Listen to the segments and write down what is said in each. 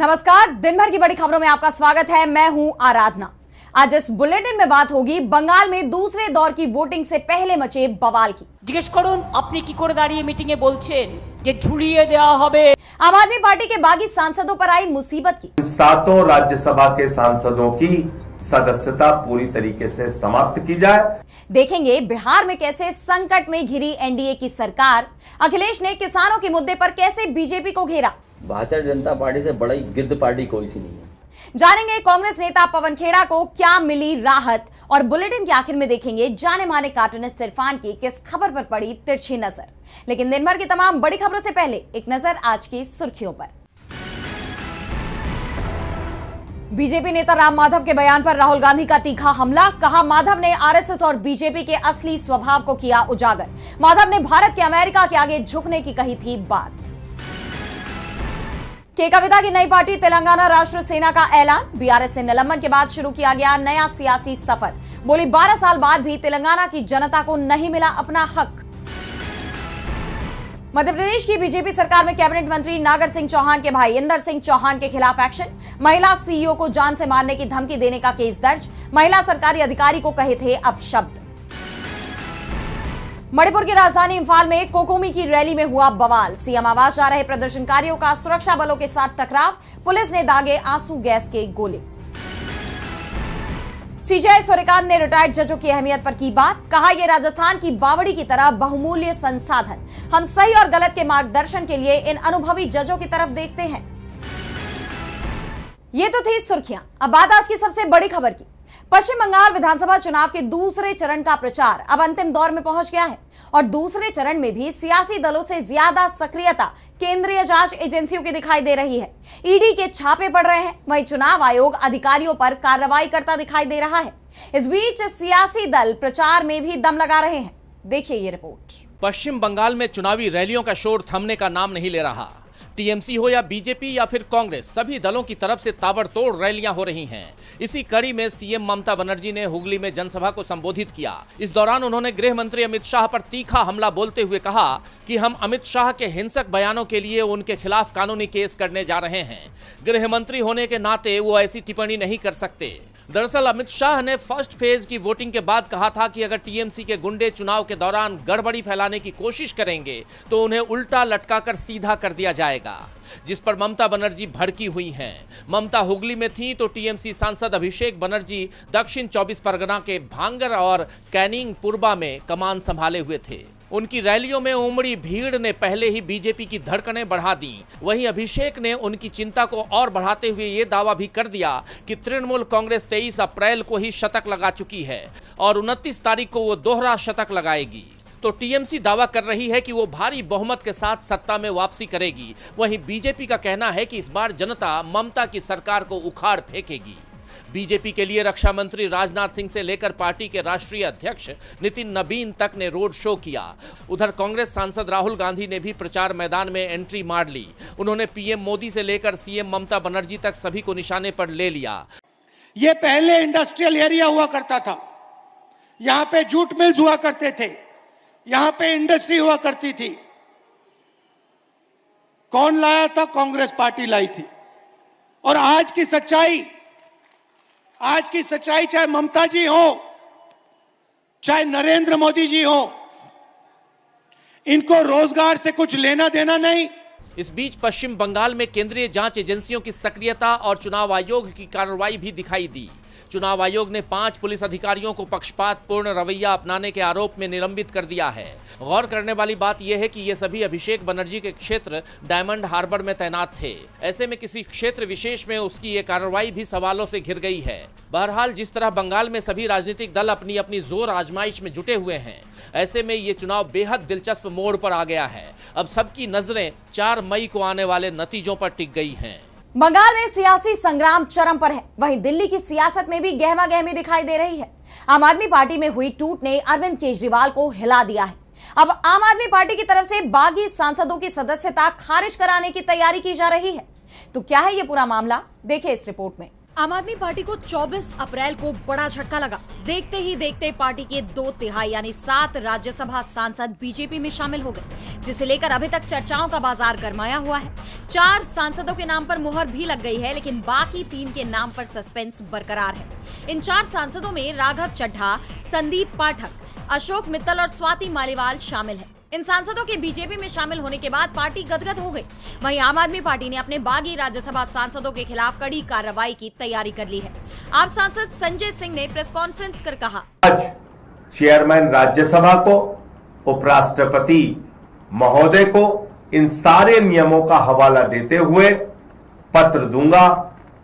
नमस्कार, दिन भर की बड़ी खबरों में आपका स्वागत है। मैं हूं आराधना। आज इस बुलेटिन में बात होगी बंगाल में दूसरे दौर की वोटिंग से पहले मचे बवाल की। জিজ্ঞেস করুন আপনি কি করে দাঁড়িয়ে মিটিং এ বলছেন যে ঝুলিয়ে দেওয়া হবে। आम आदमी पार्टी के बागी सांसदों पर आई मुसीबत की। सातों राज्यसभा के सांसदों की सदस्यता पूरी तरीके से समाप्त की जाए। देखेंगे बिहार में कैसे संकट में घिरी एनडीए की सरकार। अखिलेश ने किसानों के मुद्दे पर कैसे बीजेपी को घेरा। भारतीय जनता पार्टी से बड़ी गिद्ध पार्टी कोई सी नहीं है। जानेंगे कांग्रेस नेता पवन खेड़ा को क्या मिली राहत। और बुलेटिन के आखिर में देखेंगे जाने माने कार्टूनिस्ट इरफान की किस खबर पर पड़ी तिरछी नजर। लेकिन दिन भर की तमाम बड़ी खबरों से पहले एक नजर आज की सुर्खियों पर। बीजेपी नेता राम माधव के बयान पर राहुल गांधी का तीखा हमला। कहा, माधव ने आरएसएस और बीजेपी के असली स्वभाव को किया उजागर। माधव ने भारत के अमेरिका के आगे झुकने की कही थी बात। के कविता की नई पार्टी तेलंगाना राष्ट्र सेना का ऐलान। बीआरएस से निलंबन के बाद शुरू किया गया नया सियासी सफर। बोली, 12 साल बाद भी तेलंगाना की जनता को नहीं मिला अपना हक। मध्य प्रदेश की बीजेपी सरकार में कैबिनेट मंत्री नागर सिंह चौहान के भाई इंदर सिंह चौहान के खिलाफ एक्शन। महिला सीईओ को जान से मारने की धमकी देने का केस दर्ज। महिला सरकारी अधिकारी को कहे थे अपशब्द। मणिपुर की राजधानी इंफाल में कोकोमी की रैली में हुआ बवाल। सीएम आवास जा रहे प्रदर्शनकारियों का सुरक्षा बलों के साथ टकराव। पुलिस ने दागे आंसू गैस के गोले। सीजेआई सूर्यकांत ने रिटायर्ड जजों की अहमियत पर की बात। कहा, यह राजस्थान की बावड़ी की तरह बहुमूल्य संसाधन। हम सही और गलत के मार्गदर्शन के लिए इन अनुभवी जजों की तरफ देखते हैं। ये तो थी सुर्खियां। अब बात आज की सबसे बड़ी खबर की। पश्चिम बंगाल विधानसभा चुनाव के दूसरे चरण का प्रचार अब अंतिम दौर में पहुंच गया है और दूसरे चरण में भी सियासी दलों से ज्यादा सक्रियता केंद्रीय जांच एजेंसियों की दिखाई दे रही है। ईडी के छापे पड़ रहे हैं, वहीं चुनाव आयोग अधिकारियों पर कार्रवाई करता दिखाई दे रहा है। इस बीच सियासी दल प्रचार में भी दम लगा रहे हैं। देखिए ये रिपोर्ट। पश्चिम बंगाल में चुनावी रैलियों का शोर थमने का नाम नहीं ले रहा। टीएमसी हो या बीजेपी या फिर कांग्रेस, सभी दलों की तरफ से ताबड़तोड़ रैलियां हो रही हैं। इसी कड़ी में सीएम ममता बनर्जी ने हुगली में जनसभा को संबोधित किया। इस दौरान उन्होंने गृह मंत्री अमित शाह पर तीखा हमला बोलते हुए कहा कि हम अमित शाह के हिंसक बयानों के लिए उनके खिलाफ कानूनी केस करने जा रहे हैं। गृह मंत्री होने के नाते वो ऐसी टिप्पणी नहीं कर सकते। दरअसल अमित शाह ने फर्स्ट फेज की वोटिंग के बाद कहा था कि अगर टीएमसी के गुंडे चुनाव के दौरान गड़बड़ी फैलाने की कोशिश करेंगे तो उन्हें उल्टा लटकाकर सीधा कर दिया जाएगा, जिस पर ममता बनर्जी भड़की हुई हैं। ममता हुगली में थी तो टीएमसी सांसद अभिषेक बनर्जी दक्षिण 24 परगना के भांगर और कैनिंग पूर्वा में कमान संभाले हुए थे। उनकी रैलियों में उमड़ी भीड़ ने पहले ही बीजेपी की धड़कनें बढ़ा दी। वहीं अभिषेक ने उनकी चिंता को और बढ़ाते हुए ये दावा भी कर दिया कि तृणमूल कांग्रेस 23 अप्रैल को ही शतक लगा चुकी है और 29 तारीख को वो दोहरा शतक लगाएगी। तो टीएमसी दावा कर रही है कि वो भारी बहुमत के साथ सत्ता में वापसी करेगी। वहीं बीजेपी का कहना है कि इस बार जनता ममता की सरकार को उखाड़ फेंकेगी। बीजेपी के लिए रक्षा मंत्री राजनाथ सिंह से लेकर पार्टी के राष्ट्रीय अध्यक्ष नितिन नबीन तक ने रोड शो किया। उधर कांग्रेस सांसद राहुल गांधी ने भी प्रचार मैदान में एंट्री मार ली। उन्होंने पीएम मोदी से लेकर सीएम ममता बनर्जी तक सभी को निशाने पर ले लिया। ये पहले इंडस्ट्रियल एरिया हुआ करता था, यहाँ पे जूट मिल्स हुआ करते थे, यहाँ पे इंडस्ट्री हुआ करती थी। कौन लाया था? कांग्रेस पार्टी लाई थी। और आज की सच्चाई चाहे ममता जी हो चाहे नरेंद्र मोदी जी हो, इनको रोजगार से कुछ लेना देना नहीं। इस बीच पश्चिम बंगाल में केंद्रीय जांच एजेंसियों की सक्रियता और चुनाव आयोग की कार्रवाई भी दिखाई दी। चुनाव आयोग ने 5 पुलिस अधिकारियों को पक्षपातपूर्ण रवैया अपनाने के आरोप में निलंबित कर दिया है। गौर करने वाली बात यह है कि ये सभी अभिषेक बनर्जी के क्षेत्र डायमंड हार्बर में तैनात थे। ऐसे में किसी क्षेत्र विशेष में उसकी ये कार्रवाई भी सवालों से घिर गई है। बहरहाल जिस तरह बंगाल में सभी राजनीतिक दल अपनी अपनी जोर आजमाइश में जुटे हुए हैं, ऐसे में ये चुनाव बेहद दिलचस्प मोड़ पर आ गया है। अब सबकी नजरें 4 मई को आने वाले नतीजों पर टिक गई हैं। बंगाल में सियासी संग्राम चरम पर है। वहीं दिल्ली की सियासत में भी गहमा गहमी दिखाई दे रही है। आम आदमी पार्टी में हुई टूट ने अरविंद केजरीवाल को हिला दिया है। अब आम आदमी पार्टी की तरफ से बागी सांसदों की सदस्यता खारिज कराने की तैयारी की जा रही है। तो क्या है ये पूरा मामला, देखिए इस रिपोर्ट में। आम आदमी पार्टी को 24 अप्रैल को बड़ा झटका लगा। देखते ही देखते पार्टी के 2/3 यानी 7 राज्यसभा सांसद बीजेपी में शामिल हो गए, जिसे लेकर अभी तक चर्चाओं का बाजार गरमाया हुआ है। 4 सांसदों के नाम पर मुहर भी लग गई है, लेकिन बाकी 3 के नाम पर सस्पेंस बरकरार है। इन 4 सांसदों में राघव चड्ढा, संदीप पाठक, अशोक मित्तल और स्वाति मालीवाल शामिल है। इन सांसदों के बीजेपी में शामिल होने के बाद पार्टी गदगद हो गई। वहीं आम आदमी पार्टी ने अपने बागी राज्यसभा सांसदों के खिलाफ कड़ी कार्रवाई की तैयारी कर ली है। आप सांसद संजय सिंह ने प्रेस कॉन्फ्रेंस कर कहा, आज चेयरमैन राज्यसभा को, उपराष्ट्रपति महोदय को इन सारे नियमों का हवाला देते हुए पत्र दूंगा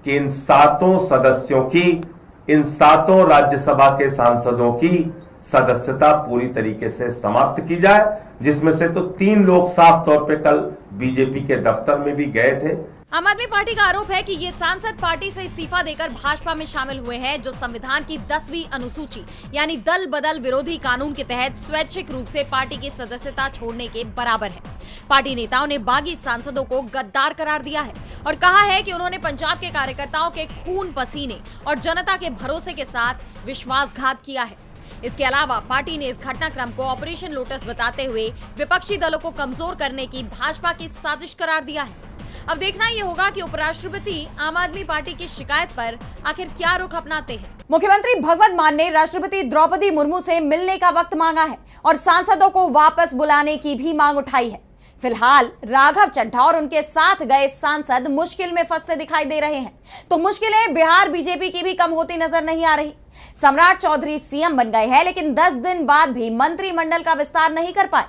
कि इन 7 सदस्यों की, इन 7 राज्यसभा के सांसदों की सदस्यता पूरी तरीके से समाप्त की जाए, जिसमें से तो 3 लोग साफ तौर पे कल बीजेपी के दफ्तर में भी गए थे। आम आदमी पार्टी का आरोप है कि ये सांसद पार्टी से इस्तीफा देकर भाजपा में शामिल हुए हैं, जो संविधान की 10वीं अनुसूची यानी दल बदल विरोधी कानून के तहत स्वैच्छिक रूप से पार्टी की सदस्यता छोड़ने के बराबर है। पार्टी नेताओं ने बागी सांसदों को गद्दार करार दिया है और कहा है कि उन्होंने पंजाब के कार्यकर्ताओं के खून पसीने और जनता के भरोसे के साथ विश्वासघात किया है। इसके अलावा पार्टी ने इस घटनाक्रम को ऑपरेशन लोटस बताते हुए विपक्षी दलों को कमजोर करने की भाजपा की साजिश करार दिया है। अब देखना ये होगा कि उपराष्ट्रपति आम आदमी पार्टी की शिकायत पर आखिर क्या रुख अपनाते हैं। मुख्यमंत्री भगवंत मान ने राष्ट्रपति द्रौपदी मुर्मू से मिलने का वक्त मांगा है और सांसदों को वापस बुलाने की भी मांग उठाई है। फिलहाल राघव चड्ढा और उनके साथ गए सांसद मुश्किल में फंसते दिखाई दे रहे हैं, तो मुश्किलें बिहार बीजेपी की भी कम होती नजर नहीं आ रही। सम्राट चौधरी सीएम बन गए हैं, लेकिन 10 दिन बाद भी मंत्रिमंडल का विस्तार नहीं कर पाए।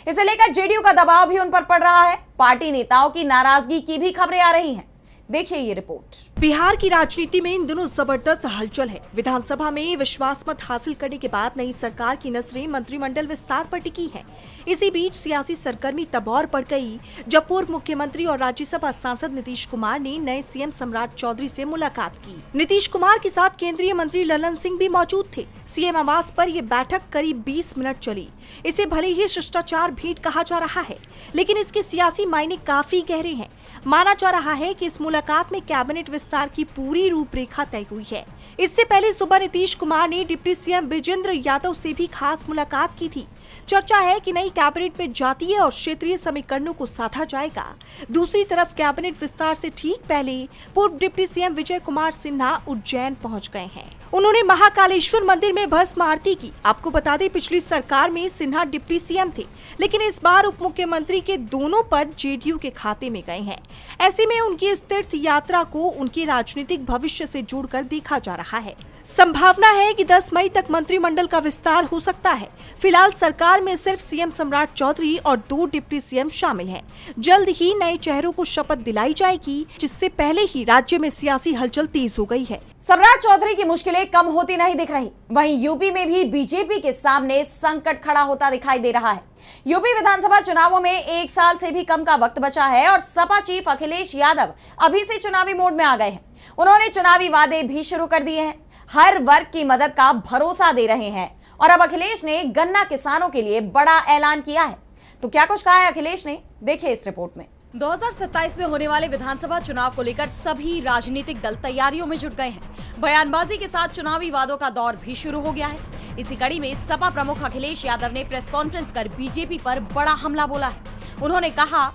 इसे लेकर जेडीयू का दबाव भी उन पर पड़ रहा है। पार्टी नेताओं की नाराजगी की भी खबरें आ रही हैं। देखिए ये रिपोर्ट। बिहार की राजनीति में इन दिनों जबरदस्त हलचल है। विधानसभा में विश्वास मत हासिल करने के बाद नई सरकार की नजरें मंत्रिमंडल विस्तार पर टिकी है। इसी बीच सियासी सरगर्मी तब और बढ़ गई जब पूर्व मुख्यमंत्री और राज्यसभा सांसद नीतीश कुमार ने नए सीएम सम्राट चौधरी से मुलाकात की। नीतीश कुमार के साथ केंद्रीय मंत्री ललन सिंह भी मौजूद थे। सीएम आवास पर ये बैठक करीब 20 मिनट चली। इसे भले ही शिष्टाचार भेंट कहा जा रहा है, लेकिन इसके सियासी मायने काफी गहरे हैं। माना जा रहा है कि इस मुलाकात में कैबिनेट विस्तार की पूरी रूपरेखा तय हुई है। इससे पहले सुबह नीतीश कुमार ने डिप्टी सीएम विजेंद्र यादव से भी खास मुलाकात की थी। चर्चा है कि नई कैबिनेट में जातीय और क्षेत्रीय समीकरणों को साधा जाएगा। दूसरी तरफ कैबिनेट विस्तार से ठीक पहले पूर्व डिप्टी सीएम विजय कुमार सिन्हा उज्जैन पहुंच गए हैं। उन्होंने महाकालेश्वर मंदिर में भस्म आरती की। आपको बता दें, पिछली सरकार में सिन्हा डिप्टी सीएम थे, लेकिन इस बार उप मुख्यमंत्री के दोनों पद जेडीयू के खाते में गए हैं। ऐसे में उनकी इस तीर्थ यात्रा को उनके राजनीतिक भविष्य से जोड़कर देखा जा रहा है। संभावना है कि 10 मई तक मंत्रिमंडल का विस्तार हो सकता है। फिलहाल सरकार में सिर्फ सीएम सम्राट चौधरी और 2 डिप्टी सीएम शामिल हैं। जल्द ही नए चेहरों को शपथ दिलाई जाएगी, जिससे पहले ही राज्य में सियासी हलचल तेज हो गई है। सम्राट चौधरी की मुश्किलें कम होती नहीं दिख रही। वहीं यूपी में भी बीजेपी के सामने संकट खड़ा होता दिखाई दे रहा है। यूपी विधानसभा चुनावों में 1 साल से भी कम का वक्त बचा है और सपा चीफ अखिलेश यादव अभी से चुनावी मोड में आ गए हैं। उन्होंने चुनावी वादे भी शुरू कर दिए हैं। हर वर्ग की मदद का भरोसा दे रहे हैं और अब अखिलेश ने गन्ना किसानों के लिए बड़ा ऐलान किया है। तो क्या कुछ कहा है अखिलेश ने, देखिए इस रिपोर्ट में। 2027 में होने वाले विधानसभा चुनाव को लेकर सभी राजनीतिक दल तैयारियों में जुट गए हैं। बयानबाजी के साथ चुनावी वादों का दौर भी शुरू हो गया है। इसी कड़ी में सपा प्रमुख अखिलेश यादव ने प्रेस कॉन्फ्रेंस कर बीजेपी पर बड़ा हमला बोला है। उन्होंने कहा,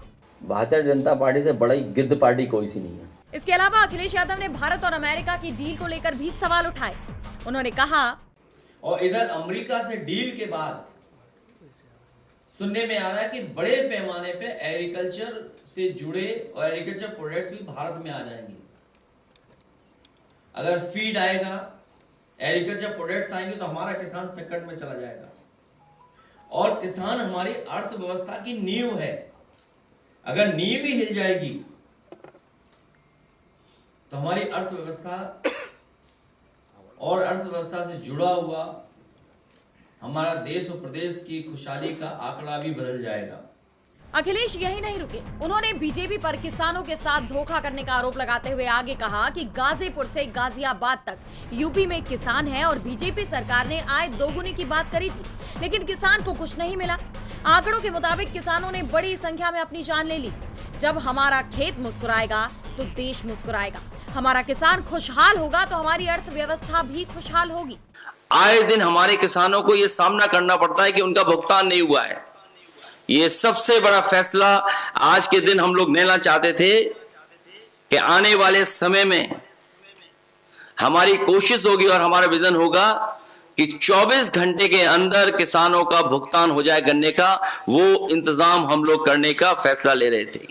भारतीय जनता पार्टी से बड़ी गिद्ध पार्टी कोई सी नहीं है। इसके अलावा अखिलेश यादव ने भारत और अमेरिका की डील को लेकर भी सवाल उठाए। उन्होंने कहा, और इधर अमेरिका से डील के बाद सुनने में आ रहा है कि बड़े पैमाने पे एग्रीकल्चर से जुड़े और एग्रीकल्चर प्रोडक्ट्स भी भारत में आ जाएंगे। अगर फीड आएगा, एग्रीकल्चर प्रोडक्ट्स आएंगे तो हमारा किसान संकट में चला जाएगा। और किसान हमारी अर्थव्यवस्था की नींव है। अगर नींव ही हिल जाएगी तो हमारी अर्थव्यवस्था और अर्थव्यवस्था से जुड़ा हुआ हमारा देश और प्रदेश की खुशहाली का आंकड़ा भी बदल जाएगा। अखिलेश यही नहीं रुके। उन्होंने बीजेपी पर किसानों के साथ धोखा करने का आरोप लगाते हुए आगे कहा कि गाजीपुर से गाजियाबाद तक यूपी में किसान हैं और बीजेपी सरकार ने आय दोगुनी की बात करी थी, लेकिन किसान को कुछ नहीं मिला। आंकड़ों के मुताबिक किसानों ने बड़ी संख्या में अपनी जान ले ली। जब हमारा खेत मुस्कुराएगा तो देश मुस्कुराएगा। हमारा किसान खुशहाल होगा तो हमारी अर्थव्यवस्था भी खुशहाल होगी। आए दिन हमारे किसानों को यह सामना करना पड़ता है कि उनका भुगतान नहीं हुआ है। ये सबसे बड़ा फैसला आज के दिन हम लोग लेना चाहते थे कि आने वाले समय में हमारी कोशिश होगी और हमारा विजन होगा कि 24 घंटे के अंदर किसानों का भुगतान हो जाए गन्ने का। वो इंतजाम हम लोग करने का फैसला ले रहे थे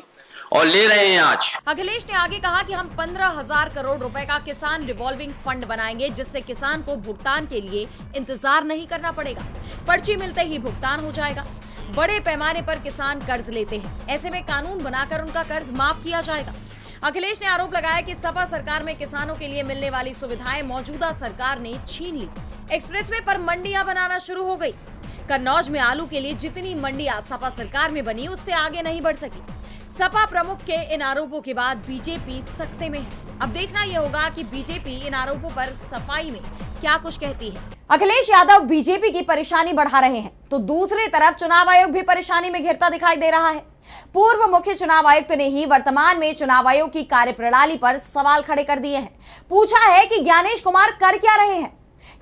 और ले रहे हैं आज। अखिलेश ने आगे कहा कि हम 15,000 करोड़ रुपए का किसान रिवॉल्विंग फंड बनाएंगे, जिससे किसान को भुगतान के लिए इंतजार नहीं करना पड़ेगा। पर्ची मिलते ही भुगतान हो जाएगा। बड़े पैमाने पर किसान कर्ज लेते हैं, ऐसे में कानून बनाकर उनका कर्ज माफ किया जाएगा। अखिलेश ने आरोप लगाया कि सपा सरकार में किसानों के लिए मिलने वाली सुविधाएं मौजूदा सरकार ने छीन ली। एक्सप्रेसवे पर मंडियां बनाना शुरू हो गई। कन्नौज में आलू के लिए जितनी मंडियां सपा सरकार में बनी, उससे आगे नहीं बढ़ सकी। सपा प्रमुख के इन आरोपों के बाद बीजेपी सख्ते में है। अब देखना यह होगा कि बीजेपी इन आरोपों पर सफाई में क्या कुछ कहती है। अखिलेश यादव बीजेपी की परेशानी बढ़ा रहे हैं, तो दूसरी तरफ चुनाव आयोग भी परेशानी में घिरता दिखाई दे रहा है। पूर्व मुख्य चुनाव आयुक्त ने ही वर्तमान में चुनाव आयोग की कार्यप्रणाली पर सवाल खड़े कर दिए हैं। पूछा है कि ज्ञानेश कुमार कर क्या रहे हैं,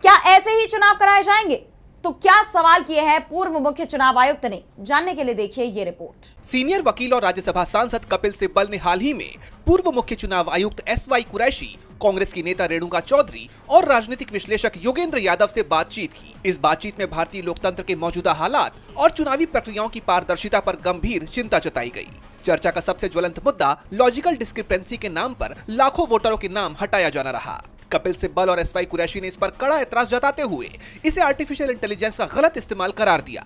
क्या ऐसे ही चुनाव कराए जाएंगे? तो क्या सवाल किए हैं पूर्व मुख्य चुनाव आयुक्त ने, जानने के लिए देखिए ये रिपोर्ट। सीनियर वकील और राज्यसभा सांसद कपिल सिब्बल ने हाल ही में पूर्व मुख्य चुनाव आयुक्त SY कुरैशी, कांग्रेस की नेता रेणुका चौधरी और राजनीतिक विश्लेषक योगेंद्र यादव से बातचीत की। इस बातचीत में भारतीय लोकतंत्र के मौजूदा हालात और चुनावी प्रक्रियाओं की पारदर्शिता पर गंभीर चिंता जताई गई। चर्चा का सबसे ज्वलंत मुद्दा लॉजिकल डिस्क्रिपेंसी के नाम पर लाखों वोटरों के नाम हटाया जाना रहा। कपिल सिब्बल और SY कुरैशी ने इस पर कड़ा एतराज जताते हुए इसे आर्टिफिशियल इंटेलिजेंस का गलत इस्तेमाल करार दिया।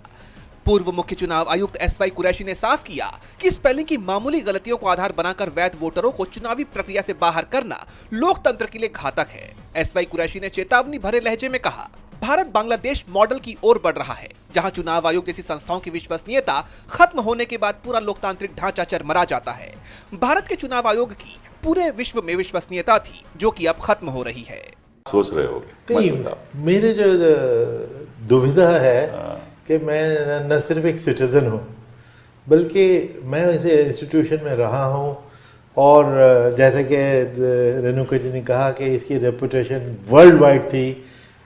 पूर्व मुख्य चुनाव आयुक्त SY कुरैशी ने साफ किया कि स्पेलिंग की मामूली गलतियों को आधार बनाकर वैध वोटरों को चुनावी प्रक्रिया से बाहर करना लोकतंत्र के लिए घातक है। SY कुरैशी ने चेतावनी भरे लहजे में कहा, भारत बांग्लादेश मॉडल की ओर बढ़ रहा है, जहां चुनाव आयोग जैसी संस्थाओं की विश्वसनीयता खत्म होने के बाद पूरा लोकतांत्रिक ढांचा चरमरा जाता है। भारत के चुनाव आयोग की पूरे विश्व में विश्वसनीयता थी, जो कि अब खत्म हो रही है। सोच रहे होगे? मेरे जो दुविधा है कि मैं न सिर्फ एक सिटीजन हूँ, बल्कि मैं ऐसे इंस्टीट्यूशन में रहा हूँ और जैसे कि रेणुका जी ने कहा कि इसकी रेपुटेशन वर्ल्ड वाइड थी,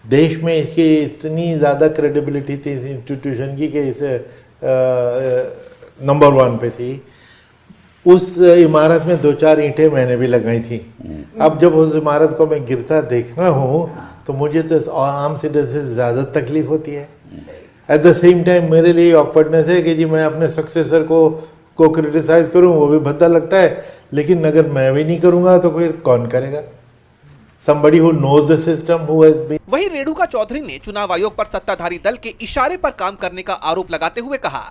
देश में इसकी इतनी ज़्यादा क्रेडिबिलिटी थी इस इंस्टीट्यूशन की कि इसे नंबर 1 पे थी। उस इमारत में 2-4 ईंटें मैंने भी लगाई थी। अब जब उस इमारत को मैं गिरता देख रहा हूँ तो मुझे तो आम सिटीजन से ज़्यादा तकलीफ होती है। एट द सेम टाइम मेरे लिए ऑकवर्डनेस है कि जी मैं अपने सक्सेसर को क्रिटिसाइज करूँ, वो भी भद्दा लगता है, लेकिन अगर मैं भी नहीं करूँगा तो फिर कौन करेगा? Somebody who knows the system, who has been... वहीं रेणुका चौधरी ने चुनाव आयोग पर सत्ताधारी दल के इशारे पर काम करने का आरोप लगाते हुए कहा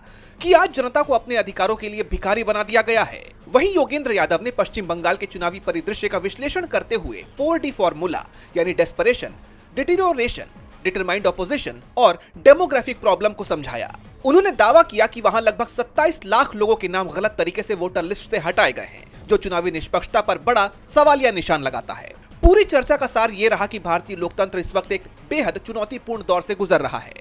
कि आज जनता को अपने अधिकारों के लिए भिखारी बना दिया गया है। वहीं योगेंद्र यादव ने पश्चिम बंगाल के चुनावी परिदृश्य का विश्लेषण करते हुए 4D फॉर्मूला यानी डेस्परेशन, डिटेरियोरेशन, डिटरमाइंड ऑपोजिशन और डेमोग्राफिक प्रॉब्लम को समझाया। उन्होंने दावा किया कि वहां लगभग 27 लाख लोगों के नाम गलत तरीके से वोटर लिस्ट से हटाए गए हैं, जो चुनावी निष्पक्षता पर बड़ा सवालिया निशान लगाता है। पूरी चर्चा का सार ये रहा कि भारतीय लोकतंत्र इस वक्त एक बेहद चुनौतीपूर्ण दौर से गुजर रहा है।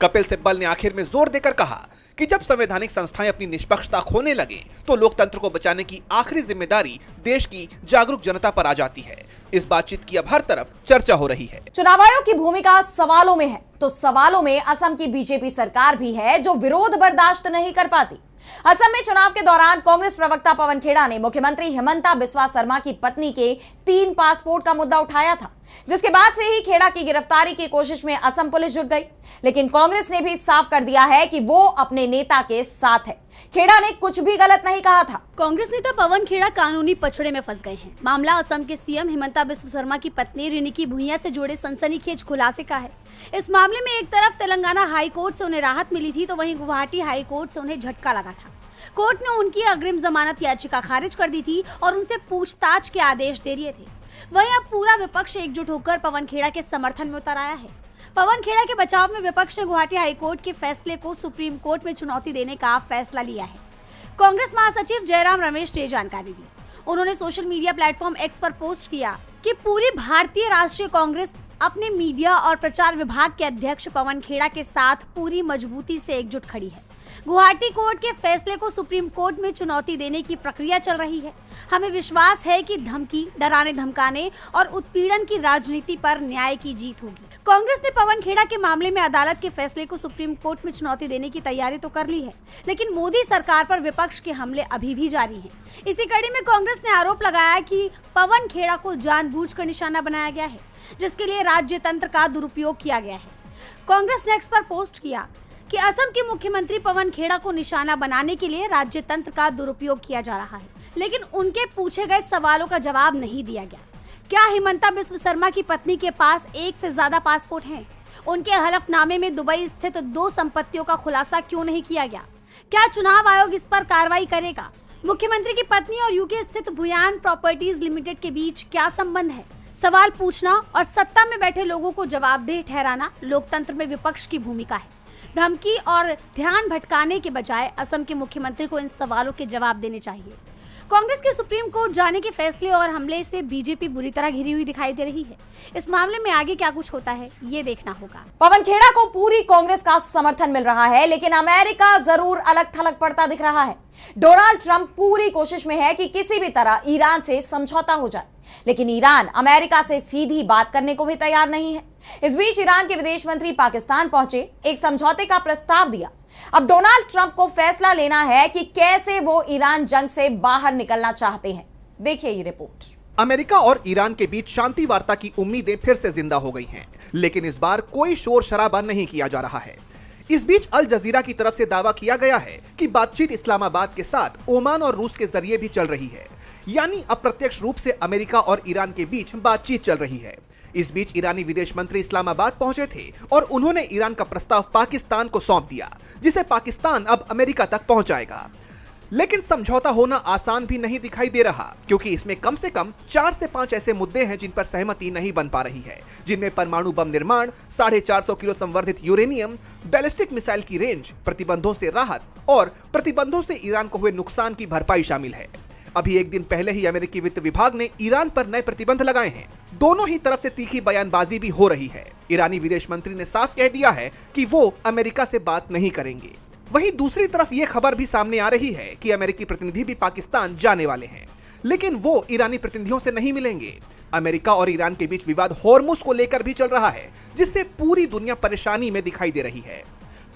कपिल सिब्बल ने आखिर में जोर देकर कहा कि जब संवैधानिक संस्थाएं अपनी निष्पक्षता खोने लगे तो लोकतंत्र को बचाने की आखिरी जिम्मेदारी देश की जागरूक जनता पर आ जाती है। इस बातचीत की अब हर तरफ चर्चा हो रही है। चुनाव आयोग की भूमिका सवालों में है, तो सवालों में असम की बीजेपी सरकार भी है, जो विरोध बर्दाश्त नहीं कर पाती। असम में चुनाव के दौरान कांग्रेस प्रवक्ता पवन खेड़ा ने मुख्यमंत्री हिमंता बिस्वा शर्मा की पत्नी के 3 पासपोर्ट का मुद्दा उठाया था, जिसके बाद से ही खेड़ा की गिरफ्तारी की कोशिश में असम पुलिस जुट गई। लेकिन कांग्रेस ने भी साफ कर दिया है कि वो अपने नेता के साथ है। खेड़ा ने कुछ भी गलत नहीं कहा था। कांग्रेस नेता पवन खेड़ा कानूनी पछड़े में फंस गए हैं। मामला असम के सीएम हिमंता बिस्वा शर्मा की पत्नी रिनिकी भुइयां से जुड़े सनसनीखेज खुलासे का है। इस मामले में एक तरफ तेलंगाना हाई कोर्ट से उन्हें राहत मिली थी, तो वहीं गुवाहाटी हाई कोर्ट से उन्हें झटका लगा था। कोर्ट ने उनकी अग्रिम जमानत याचिका खारिज कर दी थी और उनसे पूछताछ के आदेश दे दिए थे। वहीं अब पूरा विपक्ष एकजुट होकर पवन खेड़ा के समर्थन में उतर आया है। पवन खेड़ा के बचाव में विपक्ष ने गुवाहाटी हाई कोर्ट के फैसले को सुप्रीम कोर्ट में चुनौती देने का फैसला लिया है। कांग्रेस महासचिव जयराम रमेश ने जानकारी दी। उन्होंने सोशल मीडिया प्लेटफॉर्म एक्स पर पोस्ट किया कि पूरी भारतीय राष्ट्रीय कांग्रेस अपने मीडिया और प्रचार विभाग के अध्यक्ष पवन खेड़ा के साथ पूरी मजबूती से एकजुट खड़ी है। गुवाहाटी कोर्ट के फैसले को सुप्रीम कोर्ट में चुनौती देने की प्रक्रिया चल रही है। हमें विश्वास है कि धमकी, डराने धमकाने और उत्पीड़न की राजनीति पर न्याय की जीत होगी। कांग्रेस ने पवन खेड़ा के मामले में अदालत के फैसले को सुप्रीम कोर्ट में चुनौती देने की तैयारी तो कर ली है, लेकिन मोदी सरकार पर विपक्ष के हमले अभी भी जारी हैं। इसी कड़ी में कांग्रेस ने आरोप लगाया कि पवन खेड़ा को जानबूझकर निशाना बनाया गया है, जिसके लिए राज्य तंत्र का दुरुपयोग किया गया है। कांग्रेस ने एक्स पर पोस्ट किया कि असम के मुख्यमंत्री पवन खेड़ा को निशाना बनाने के लिए राज्य तंत्र का दुरुपयोग किया जा रहा है, लेकिन उनके पूछे गए सवालों का जवाब नहीं दिया गया। क्या हिमंता बिस्व शर्मा की पत्नी के पास एक से ज्यादा पासपोर्ट हैं? उनके हलफनामे में दुबई स्थित 2 संपत्तियों का खुलासा क्यों नहीं किया गया? क्या चुनाव आयोग इस पर कार्रवाई करेगा? मुख्यमंत्री की पत्नी और यूके स्थित भुयान प्रॉपर्टीज लिमिटेड के बीच क्या संबंध है? सवाल पूछना और सत्ता में बैठे लोगों को जवाबदेह ठहराना लोकतंत्र में विपक्ष की भूमिका है। धमकी और ध्यान भटकाने के बजाय असम के मुख्यमंत्री को इन सवालों के जवाब देने चाहिए। कांग्रेस के सुप्रीम कोर्ट जाने के फैसले और हमले से बीजेपी बुरी तरह घिरी हुई दिखाई दे रही है। इस मामले में आगे क्या कुछ होता है, ये देखना होगा। पवन खेड़ा को पूरी कांग्रेस का समर्थन मिल रहा है, लेकिन अमेरिका जरूर अलग थलग पड़ता दिख रहा है। डोनाल्ड ट्रंप पूरी कोशिश में है कि किसी भी तरह ईरान से समझौता हो जाए, लेकिन ईरान अमेरिका से सीधी बात करने को भी तैयार नहीं है। इस बीच ईरान के विदेश मंत्री पाकिस्तान पहुंचे, एक समझौते का प्रस्ताव दिया। अब डोनाल्ड ट्रंप को फैसला लेना है कि कैसे वो ईरान जंग से बाहर निकलना चाहते हैं। देखिए ये रिपोर्ट। अमेरिका और ईरान के बीच शांति वार्ता की उम्मीदें फिर से जिंदा हो गई हैं, लेकिन इस बार कोई शोर शराबा नहीं किया जा रहा है। इस बीच अल जजीरा की तरफ से दावा किया गया है कि बातचीत इस्लामाबाद के साथ ओमान और रूस के जरिए भी चल रही है, यानी अप्रत्यक्ष रूप से अमेरिका और ईरान के बीच बातचीत चल रही है। इस बीच ईरानी विदेश मंत्री इस्लामाबाद पहुंचे थे और उन्होंने ईरान का प्रस्ताव पाकिस्तान को सौंप दिया, जिसे पाकिस्तान अब अमेरिका तक पहुंचाएगा। लेकिन समझौता होना आसान भी नहीं दिखाई दे रहा, क्योंकि इसमें कम से कम 4 से 5 ऐसे मुद्दे हैं जिन पर सहमति नहीं बन पा रही है, जिनमें परमाणु बम निर्माण, 450 किलो संवर्धित यूरेनियम, बैलिस्टिक मिसाइल की रेंज, प्रतिबंधों से राहत और प्रतिबंधों से ईरान को हुए नुकसान की भरपाई शामिल है। अभी एक दिन पहले ही अमेरिकी वित्त विभाग ने ईरान पर नए प्रतिबंध लगाए हैं। दोनों ही तरफ से तीखी बयानबाजी भी हो रही है। ईरानी विदेश मंत्री ने साफ कह दिया है कि वो अमेरिका से बात नहीं करेंगे। वहीं दूसरी तरफ ये खबर भी सामने आ रही है कि अमेरिकी प्रतिनिधि भी पाकिस्तान जाने वाले हैं, लेकिन वो ईरानी प्रतिनिधियों से नहीं मिलेंगे। अमेरिका और ईरान के बीच विवाद हॉर्मुज को लेकर भी चल रहा है, जिससे पूरी दुनिया परेशानी में दिखाई दे रही है।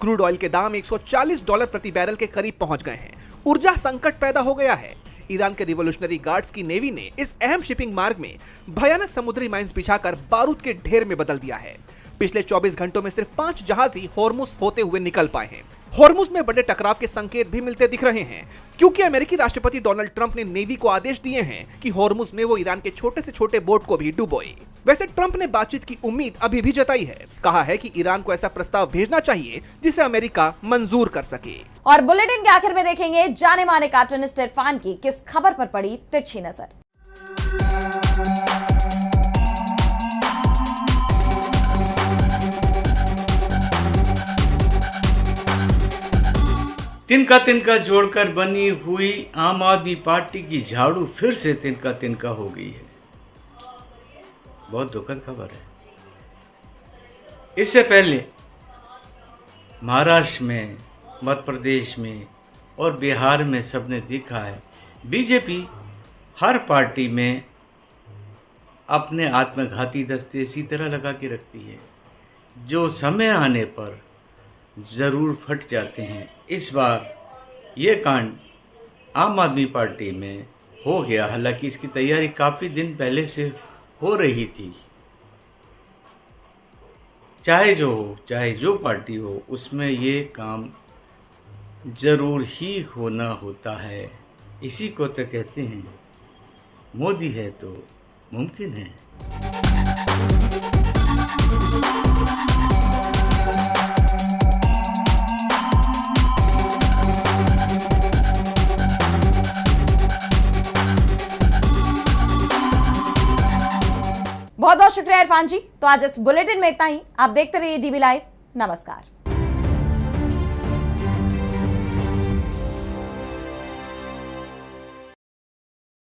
क्रूड ऑयल के दाम $140 प्रति बैरल के करीब पहुंच गए हैं। ऊर्जा संकट पैदा हो गया है। ईरान के रिवोल्यूशनरी गार्ड्स की नेवी ने इस अहम शिपिंग मार्ग में भयानक समुद्री माइंस बिछाकर बारूद के ढेर में बदल दिया है। पिछले 24 घंटों में सिर्फ 5 जहाज ही हॉर्मुज होते हुए निकल पाए हैं। हॉर्मुज में बड़े टकराव के संकेत भी मिलते दिख रहे हैं, क्योंकि अमेरिकी राष्ट्रपति डोनाल्ड ट्रंप ने नेवी को आदेश दिए हैं कि हॉर्मुज में वो ईरान के छोटे से छोटे बोट को भी डुबोए। वैसे ट्रंप ने बातचीत की उम्मीद अभी भी जताई है। कहा है कि ईरान को ऐसा प्रस्ताव भेजना चाहिए जिसे अमेरिका मंजूर कर सके। और बुलेटिन के आखिर में देखेंगे जाने माने कार्टूनिस्ट इरफान की किस खबर पर पड़ी तिरछी नजर। तिनका तिनका जोड़कर बनी हुई आम आदमी पार्टी की झाड़ू फिर से तिनका तिनका हो गई है। बहुत दुखद खबर है। इससे पहले महाराष्ट्र में, मध्य प्रदेश में और बिहार में सबने देखा है, बीजेपी हर पार्टी में अपने आत्मघाती दस्ते इसी तरह लगा के रखती है, जो समय आने पर ज़रूर फट जाते हैं। इस बार ये कांड आम आदमी पार्टी में हो गया। हालांकि इसकी तैयारी काफ़ी दिन पहले से हो रही थी। चाहे जो हो, चाहे जो पार्टी हो, उसमें ये काम ज़रूर ही होना होता है। इसी को तो कहते हैं मोदी है तो मुमकिन है। बहुत बहुत शुक्रिया इरफान जी। तो आज इस बुलेटिन में इतना ही। आप देखते रहिए डीबी लाइव। नमस्कार।